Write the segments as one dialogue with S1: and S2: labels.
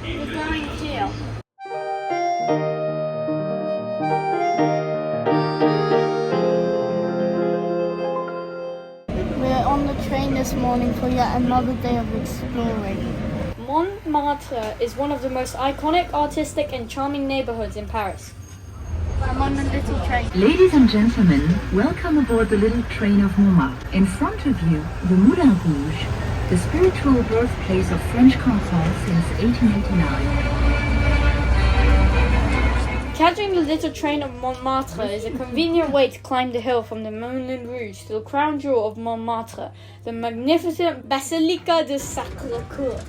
S1: We're going here. We're on the train this morning for yet another day of exploring.
S2: Montmartre is one of the most iconic, artistic and charming neighborhoods in Paris.
S1: I'm on the little train.
S3: Ladies and gentlemen, welcome aboard the little train of Montmartre. In front of you, the Moulin Rouge, the spiritual birthplace of French canton since 1889.
S2: Catching the little train of Montmartre is a convenient way to climb the hill from the Moulin Rouge to the crown jewel of Montmartre, the magnificent Basilica de Sacré-Cœur.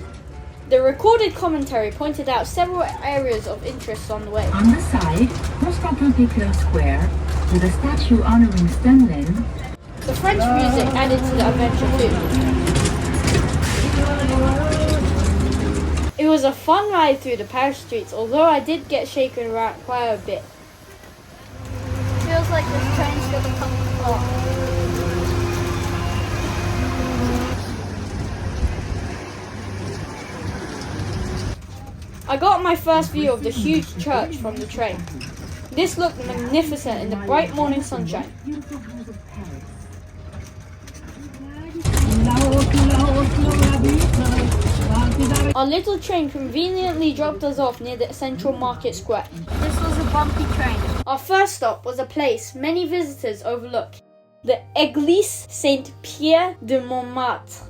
S2: The recorded commentary pointed out several areas of interest on the way.
S3: On the side, Constantin Pichler Square, with a statue honoring Stendhal.
S2: The French music added to the adventure too. It was a fun ride through the Paris streets, although I did get shaken around quite a bit.
S1: Feels like this train's gonna come apart.
S2: I got my first view of the huge church from the train. This looked magnificent in the bright morning sunshine. Our little train conveniently dropped us off near the central market square.
S1: This was a bumpy train.
S2: Our first stop was a place many visitors overlook, the Église Saint-Pierre de Montmartre.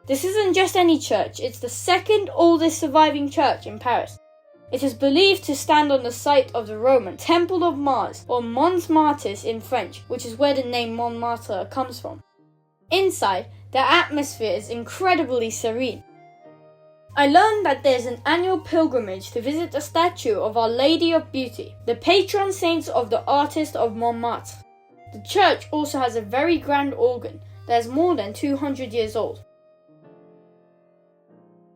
S2: This isn't just any church, it's the second oldest surviving church in Paris. It is believed to stand on the site of the Roman Temple of Mars, or Mons Martis in French, which is where the name Montmartre comes from. Inside, the atmosphere is incredibly serene. I learned that there's an annual pilgrimage to visit the statue of Our Lady of Beauty, the patron saint of the artist of Montmartre. The church also has a very grand organ that is more than 200 years old.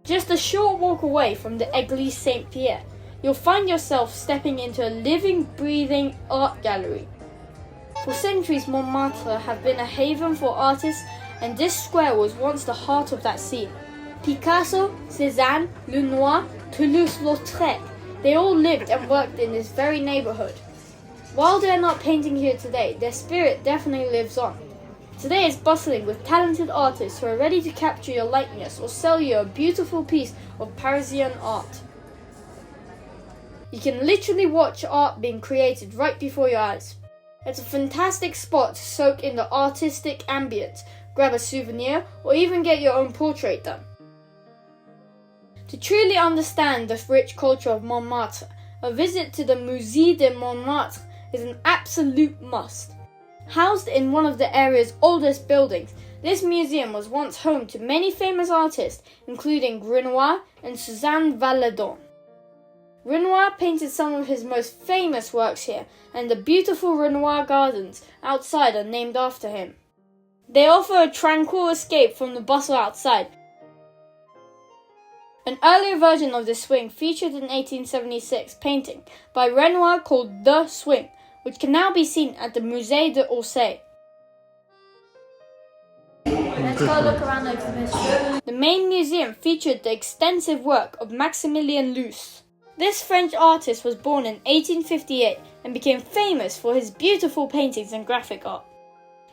S2: Just a short walk away from the Église Saint-Pierre, you'll find yourself stepping into a living, breathing art gallery. For centuries, Montmartre have been a haven for artists, and this square was once the heart of that scene. Picasso, Cézanne, Lenoir, Toulouse-Lautrec, they all lived and worked in this very neighborhood. While they're not painting here today, their spirit definitely lives on. Today is bustling with talented artists who are ready to capture your likeness or sell you a beautiful piece of Parisian art. You can literally watch art being created right before your eyes. It's a fantastic spot to soak in the artistic ambience, grab a souvenir, or even get your own portrait done. To truly understand the rich culture of Montmartre, a visit to the Musée de Montmartre is an absolute must. Housed in one of the area's oldest buildings, this museum was once home to many famous artists, including Renoir and Suzanne Valadon. Renoir painted some of his most famous works here, and the beautiful Renoir gardens outside are named after him. They offer a tranquil escape from the bustle outside. An earlier version of this swing featured an 1876 painting by Renoir called The Swing, which can now be seen at the Musée d'Orsay.
S1: Let's go look around the exhibition.
S2: The main museum featured the extensive work of Maximilien Lus. This French artist was born in 1858 and became famous for his beautiful paintings and graphic art.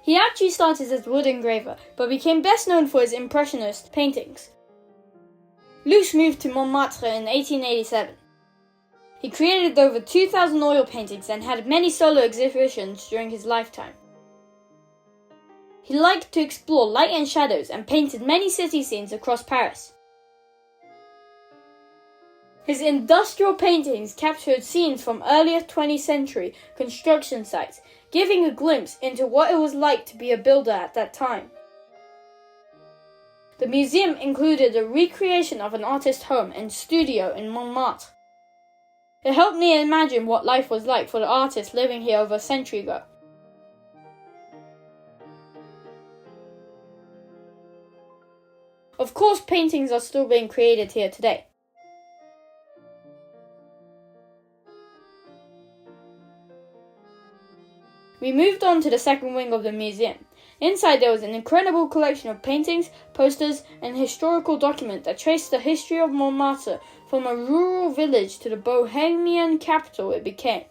S2: He actually started as a wood engraver, but became best known for his impressionist paintings. Lus moved to Montmartre in 1887. He created over 2,000 oil paintings and had many solo exhibitions during his lifetime. He liked to explore light and shadows and painted many city scenes across Paris. His industrial paintings captured scenes from earlier 20th century construction sites, giving a glimpse into what it was like to be a builder at that time. The museum included a recreation of an artist's home and studio in Montmartre. It helped me imagine what life was like for the artist living here over a century ago. Of course, paintings are still being created here today. We moved on to the second wing of the museum. Inside there was an incredible collection of paintings, posters, and historical documents that traced the history of Montmartre from a rural village to the Bohemian capital it became.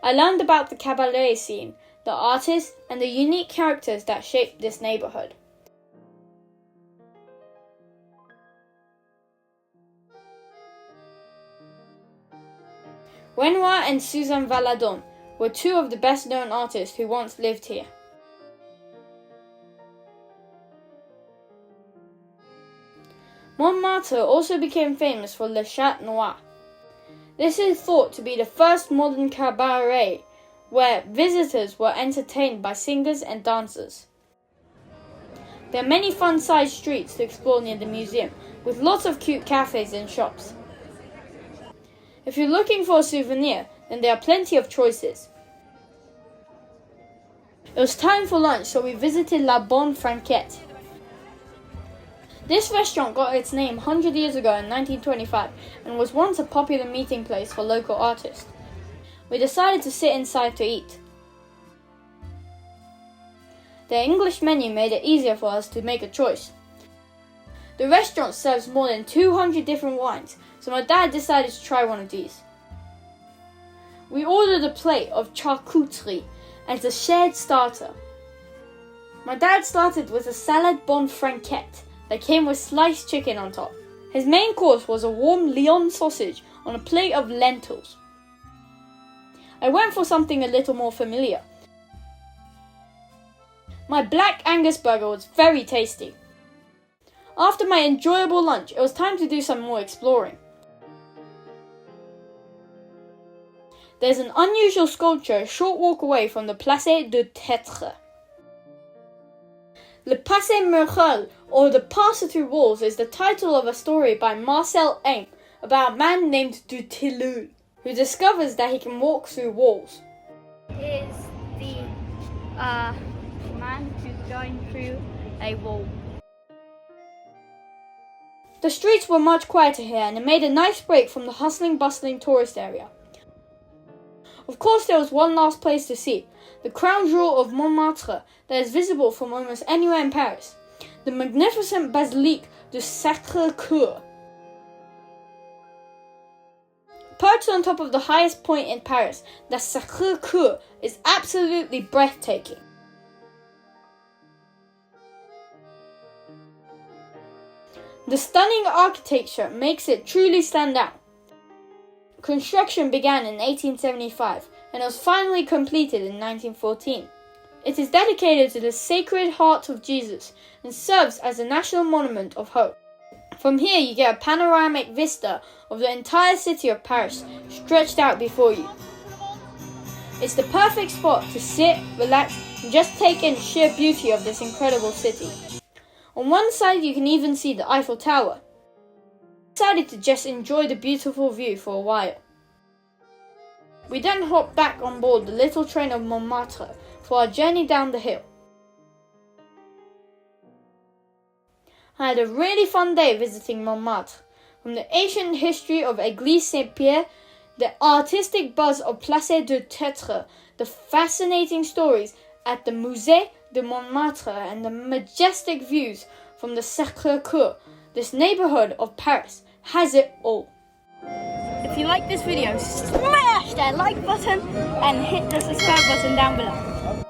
S2: I learned about the cabaret scene, the artists, and the unique characters that shaped this neighborhood. Renoir and Suzanne Valadon were two of the best-known artists who once lived here. Montmartre also became famous for Le Chat Noir. This is thought to be the first modern cabaret where visitors were entertained by singers and dancers. There are many fun side streets to explore near the museum, with lots of cute cafes and shops. If you're looking for a souvenir, then there are plenty of choices. It was time for lunch, so we visited La Bonne Franquette. This restaurant got its name 100 years ago in 1925 and was once a popular meeting place for local artists. We decided to sit inside to eat. The English menu made it easier for us to make a choice. The restaurant serves more than 200 different wines, so my dad decided to try one of these. We ordered a plate of charcuterie as a shared starter. My dad started with a salad bonne franquette that came with sliced chicken on top. His main course was a warm Lyon sausage on a plate of lentils. I went for something a little more familiar. My Black Angus burger was very tasty. After my enjoyable lunch, it was time to do some more exploring. There's an unusual sculpture a short walk away from the Place de Tertre. Le Passé Mercure, or The Passer-Through Walls, is the title of a story by Marcel Aim about a man named Dutilleux, who discovers that he can walk through walls.
S1: Is the man who's going through a wall.
S2: The streets were much quieter here and it made a nice break from the hustling, bustling tourist area. Of course, there was one last place to see, the crown jewel of Montmartre that is visible from almost anywhere in Paris, the magnificent Basilique du Sacré-Cœur. Perched on top of the highest point in Paris, the Sacré-Cœur is absolutely breathtaking. The stunning architecture makes it truly stand out. Construction began in 1875 and was finally completed in 1914. It is dedicated to the Sacred Heart of Jesus and serves as a national monument of hope. From here you get a panoramic vista of the entire city of Paris stretched out before you. It's the perfect spot to sit, relax, and just take in the sheer beauty of this incredible city. On one side you can even see the Eiffel Tower. I decided to just enjoy the beautiful view for a while. We then hopped back on board the little train of Montmartre for our journey down the hill. I had a really fun day visiting Montmartre. From the ancient history of Église Saint-Pierre, the artistic buzz of Place de Tertre, the fascinating stories at the Musée de Montmartre, and the majestic views from the Sacré-Cœur, this neighborhood of Paris has it all.
S1: If you like this video, smash that like button and hit the subscribe button down below.